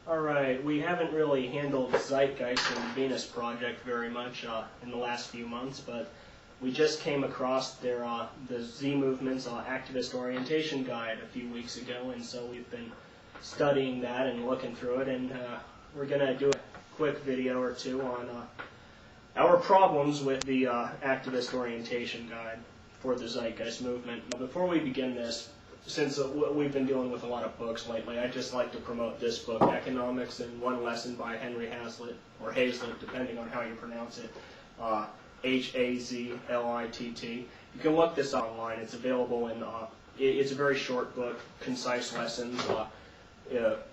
Alright, we haven't really handled Zeitgeist and the Venus Project very much in the last few months, but we just came across their the Z Movement's activist orientation guide a few weeks ago, and so we've been studying that and looking through it, and we're going to do a quick video or two on our problems with the activist orientation guide for the Zeitgeist movement. Before we begin this, since we've been dealing with a lot of books lately, I'd just like to promote this book, Economics in One Lesson by Henry Hazlitt, or Hazlitt, depending on how you pronounce it, Hazlitt. You can look this online. It's available in, it's a very short book, concise lessons,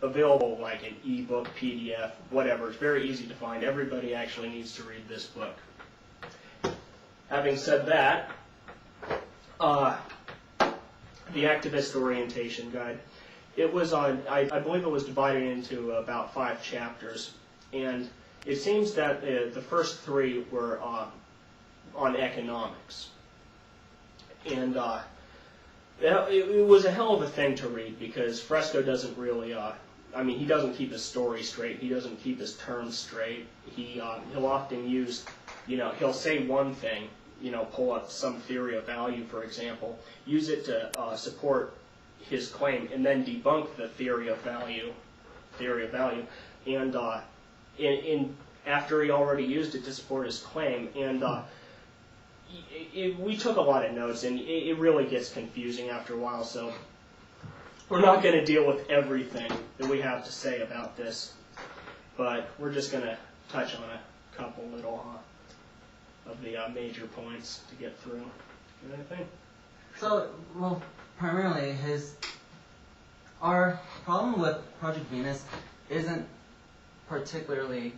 available like an ebook, PDF, whatever. It's very easy to find. Everybody actually needs to read this book. Having said that, the activist orientation guide. It was I believe it was divided into about 5 chapters, and it seems that the first 3 were on economics, and it was a hell of a thing to read because Fresco doesn't really. I mean, he doesn't keep his story straight. He doesn't keep his terms straight. He'll often use, he'll say one thing. Pull up some theory of value, for example, use it to support his claim, and then debunk the theory of value, and after he already used it to support his claim, and we took a lot of notes, and it really gets confusing after a while, so we're not going to deal with everything that we have to say about this, but we're just going to touch on a couple little of the major points to get through. Anything? So, well, primarily our problem with Project Venus isn't particularly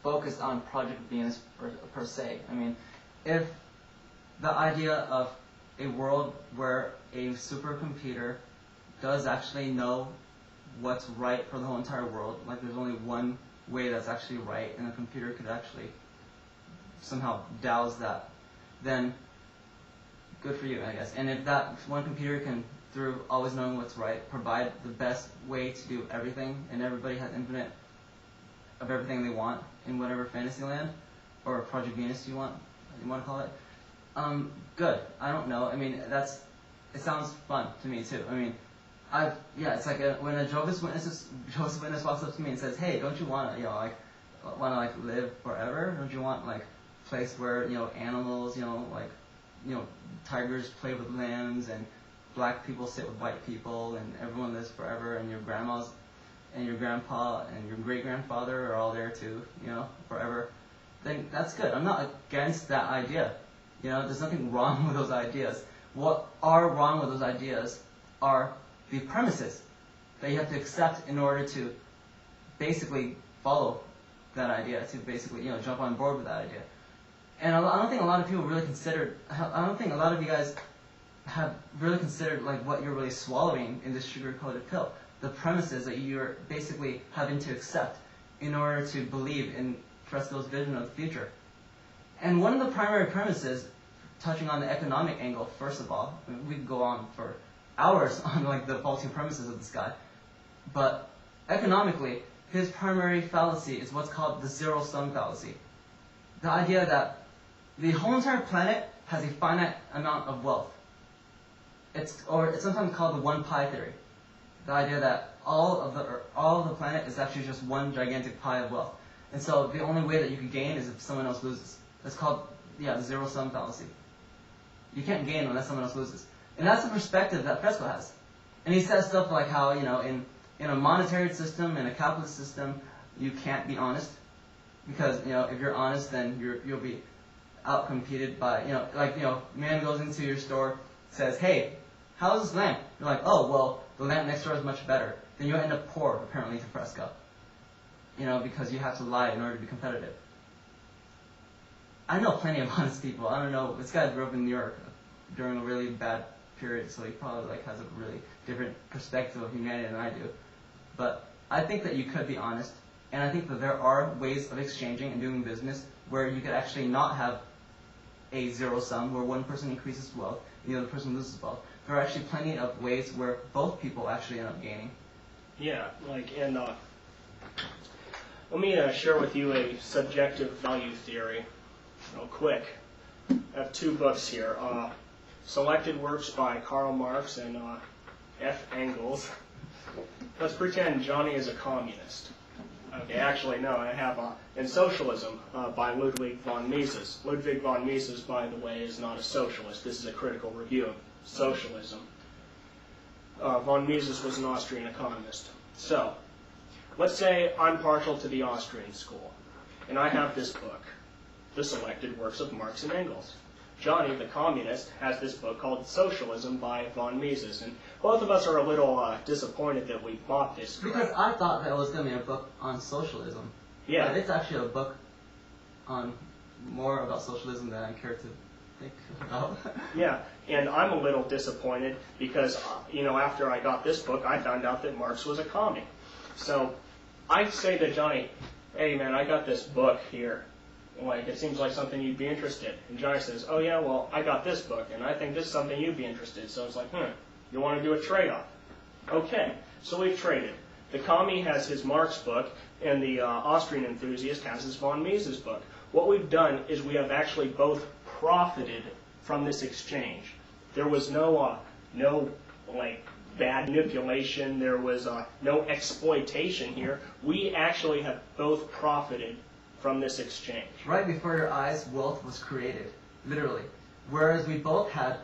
focused on Project Venus per se. I mean, if the idea of a world where a supercomputer does actually know what's right for the whole entire world, like there's only one way that's actually right, and the computer could actually somehow douse that, then good for you, I guess. And if that one computer can, through always knowing what's right, provide the best way to do everything, and everybody has infinite of everything they want in whatever fantasy land or Project Venus you want to call it, good. I don't know. I mean, it sounds fun to me too. I mean, it's like when a Jehovah's Witness walks up to me and says, "Hey, don't you want to, live forever? Don't you want place where animals, tigers play with lambs and black people sit with white people and everyone lives forever and your grandmas and your grandpa and your great grandfather are all there too, forever," then that's good. I'm not against that idea. There's nothing wrong with those ideas. What are wrong with those ideas are the premises that you have to accept in order to basically follow that idea, to basically jump on board with that idea. And I don't think a lot of people really considered, I don't think a lot of you guys have really considered what you're really swallowing in this sugar-coated pill. The premises that you're basically having to accept in order to believe in Fresco's vision of the future. And one of the primary premises, touching on the economic angle, first of all, we could go on for hours on the faulty premises of this guy, but economically, his primary fallacy is what's called the zero-sum fallacy. The idea that the whole entire planet has a finite amount of wealth. It's sometimes called the one pie theory. The idea that all of the planet is actually just one gigantic pie of wealth. And so the only way that you can gain is if someone else loses. That's called, the zero-sum fallacy. You can't gain unless someone else loses. And that's the perspective that Fresco has. And he says stuff like how, in a monetary system, in a capitalist system, you can't be honest. Because, if you're honest, then you'll be outcompeted by, man goes into your store, says, "Hey, how's this lamp?" You're like, "Oh, well, the lamp next door is much better." Then you'll end up poor, apparently, to Fresco. Because you have to lie in order to be competitive. I know plenty of honest people. I don't know, this guy grew up in New York during a really bad period, so he probably has a really different perspective of humanity than I do. But I think that you could be honest, and I think that there are ways of exchanging and doing business where you could actually not have a zero sum, where one person increases wealth and the other person loses wealth. There are actually plenty of ways where both people actually end up gaining. Yeah, and Let me share with you a subjective value theory, real quick. I have two books here. Selected works by Karl Marx and F. Engels. Let's pretend Johnny is a communist. Okay, actually, no, I have In Socialism by Ludwig von Mises. Ludwig von Mises, by the way, is not a socialist. This is a critical review of socialism. Von Mises was an Austrian economist. So, let's say I'm partial to the Austrian school, and I have this book, The Selected Works of Marx and Engels. Johnny, the communist, has this book called Socialism by von Mises, and both of us are a little disappointed that we bought this. Because I thought that was going to be a book on socialism. Yeah. But it's actually a book on more about socialism than I care to think about. Yeah, and I'm a little disappointed because, after I got this book, I found out that Marx was a commie. So I say to Johnny, hey man, I got this book here. Like, it seems like something you'd be interested. And Johnny says, oh yeah, well, I got this book, and I think this is something you'd be interested in. So it's like, you want to do a trade-off? Okay, so we've traded. The commie has his Marx book, and the Austrian enthusiast has his von Mises book. What we've done is we have actually both profited from this exchange. There was no bad manipulation. There was no exploitation here. We actually have both profited from this exchange. Right before your eyes, wealth was created, literally. Whereas we both had,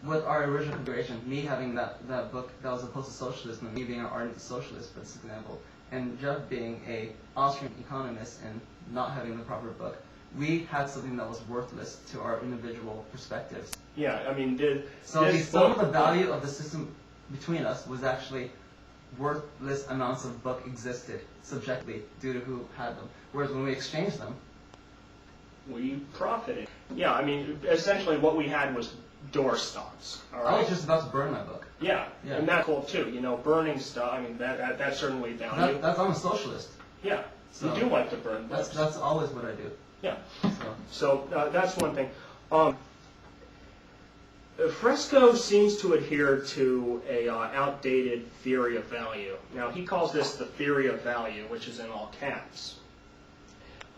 with our original configuration, me having that book that was opposed to socialism, and me being an ardent socialist, for example, and Jeff being a Austrian economist and not having the proper book, we had something that was worthless to our individual perspectives. Yeah, I mean, some of the value of the system between us was actually worthless amounts of book existed subjectively due to who had them. Whereas when we exchanged them, we profited. Yeah, I mean, essentially what we had was doorstops. All right? I was just about to burn my book. Yeah, and that's cool too. Burning stuff. I mean, that's certainly value. I'm a socialist. Yeah, so you do like to burn books. That's always what I do. Yeah. So that's one thing. Fresco seems to adhere to a outdated theory of value. Now, he calls this the theory of value, which is in all caps.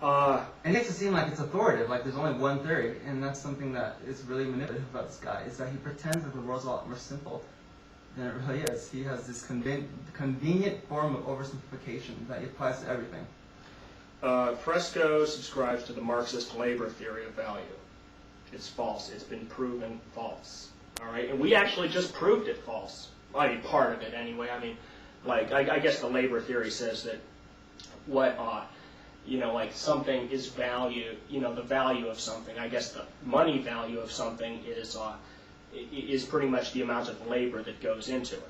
It makes it seem like it's authoritative, like there's only one theory, and that's something that is really manipulative about this guy, is that he pretends that the world's a lot more simple than it really is. He has this convenient form of oversimplification that he applies to everything. Fresco subscribes to the Marxist labor theory of value. It's false. It's been proven false. All right, and we actually just proved it false. I mean, part of it anyway. I mean, I guess the labor theory says that something is value. The value of something. I guess the money value of something is pretty much the amount of labor that goes into it.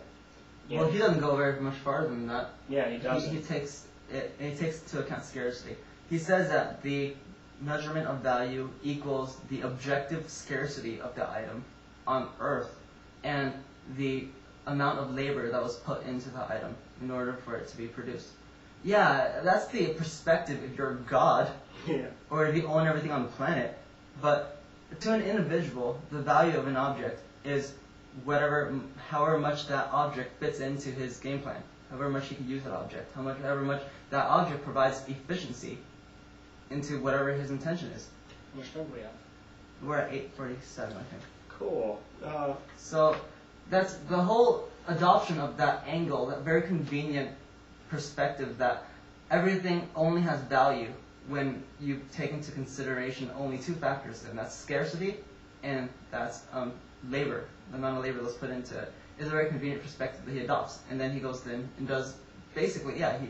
Well, he doesn't go very much farther than that. Yeah, he doesn't. He takes into account scarcity. He says that the measurement of value equals the objective scarcity of the item on Earth and the amount of labor that was put into the item in order for it to be produced. Yeah, that's the perspective if you're God, or if you own everything on the planet. But to an individual, the value of an object is however much that object fits into his game plan, however much he can use that object, however much that object provides efficiency into whatever his intention is. How much time do we have? We're at 8:47, I think. Cool. So that's the whole adoption of that angle, that very convenient perspective that everything only has value when you take into consideration only two factors, and that's scarcity and that's labor, the amount of labor that's put into it, is a very convenient perspective that he adopts. And then he goes in and does basically, he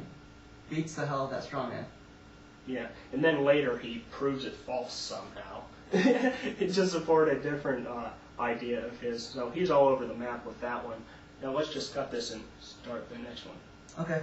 beats the hell out of that straw man. Yeah, and then later he proves it false somehow. To support a different idea of his. So he's all over the map with that one. Now let's just cut this and start the next one. Okay.